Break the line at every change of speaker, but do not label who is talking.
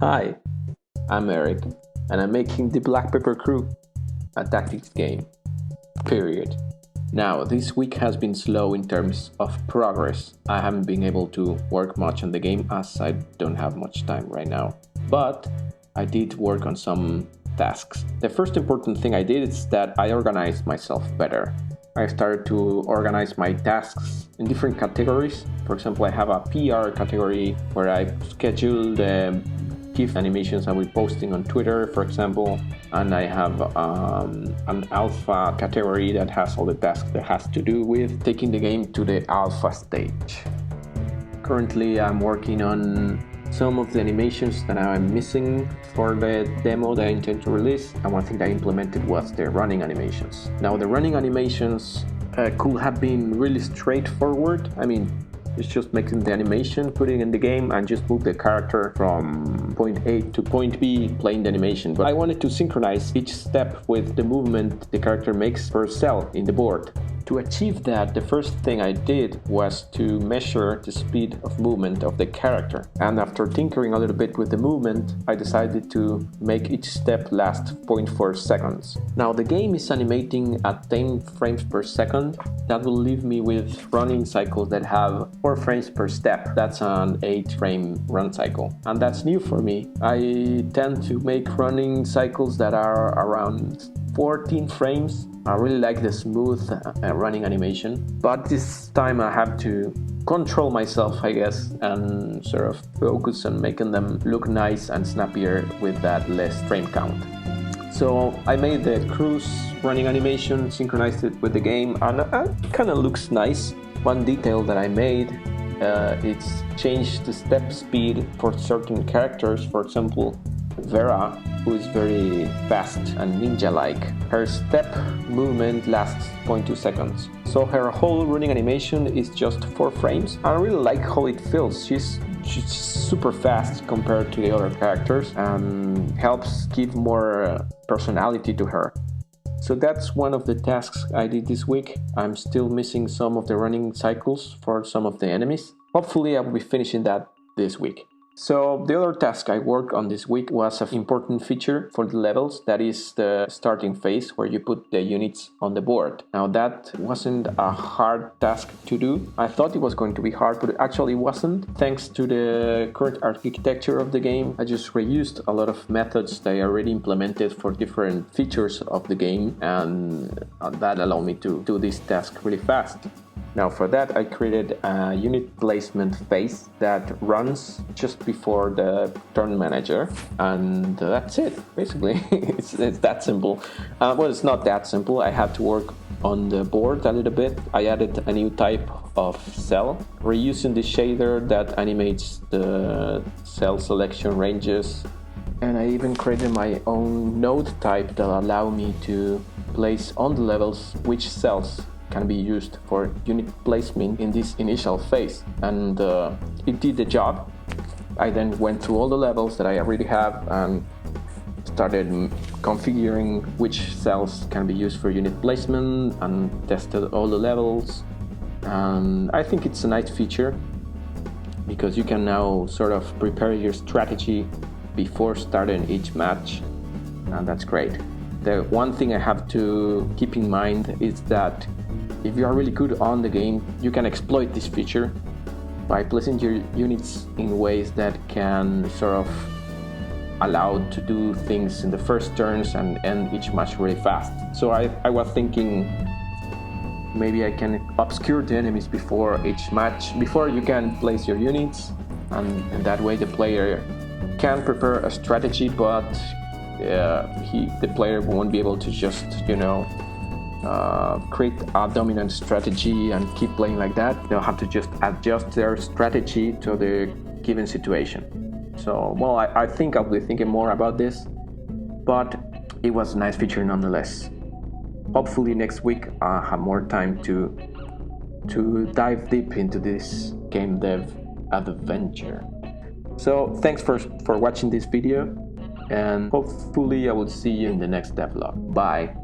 Hi, I'm Eric, and I'm making the Black Pepper Crew, a tactics game. Period. Now, this week has been slow in terms of progress. I haven't been able to work much on the game as I don't have much time right now. But I did work on some tasks. The first important thing I did is that I organized myself better. I started to organize my tasks in different categories. For example, I have a PR category where I schedule the GIF animations I will be posting on Twitter, for example, and I have an alpha category that has all the tasks that has to do with taking the game to the alpha stage. Currently, I'm working on some of the animations that I'm missing for the demo that I intend to release, and one thing that I implemented was the running animations. Now, the running animations could have been really straightforward. I mean, it's just making the animation, putting it in the game, and just move the character from point A to point B, playing the animation. But I wanted to synchronize each step with the movement the character makes per cell in the board. To achieve that, the first thing I did was to measure the speed of movement of the character. And after tinkering a little bit with the movement, I decided to make each step last 0.4 seconds. Now the game is animating at 10 frames per second. That will leave me with running cycles that have 4 frames per step. That's an 8-frame run cycle. And that's new for me. I tend to make running cycles that are around 14 frames. I really like the smooth running animation, but this time I have to control myself, I guess, and sort of focus on making them look nice and snappier with that less frame count. So I made the cruise running animation, synchronized it with the game, and it kind of looks nice. One detail that I made, it's changed the step speed for certain characters. For example, Vera, who is very fast and ninja-like. Her step movement lasts 0.2 seconds. So her whole running animation is just 4 frames. I really like how it feels. She's super fast compared to the other characters and helps give more personality to her. So that's one of the tasks I did this week. I'm still missing some of the running cycles for some of the enemies. Hopefully I will be finishing that this week. So the other task I worked on this week was an important feature for the levels, that is the starting phase where you put the units on the board. Now that wasn't a hard task to do. I thought it was going to be hard, but it actually wasn't. Thanks to the current architecture of the game, I just reused a lot of methods that I already implemented for different features of the game, and that allowed me to do this task really fast. Now for that I created a unit placement phase that runs just before the turn manager, and that's it basically. it's that simple. Well, it's not that simple. I had to work on the board a little bit. I added a new type of cell, reusing the shader that animates the cell selection ranges, and I even created my own node type that allow me to place on the levels which cells can be used for unit placement in this initial phase, and it did the job. I then went through all the levels that I already have and started configuring which cells can be used for unit placement and tested all the levels. And I think it's a nice feature because you can now sort of prepare your strategy before starting each match, and that's great. The one thing I have to keep in mind is that if you are really good on the game, you can exploit this feature by placing your units in ways that can sort of allow to do things in the first turns and end each match really fast. So I was thinking maybe I can obscure the enemies before each match, before you can place your units, and that way the player can prepare a strategy, but the player won't be able to just, create a dominant strategy and keep playing like that. They'll have to just adjust their strategy to the given situation. So, well, I think I'll be thinking more about this, but it was a nice feature nonetheless. Hopefully next week I'll have more time to dive deep into this game dev adventure. So thanks for watching this video, and hopefully I will see you in the next devlog. Bye.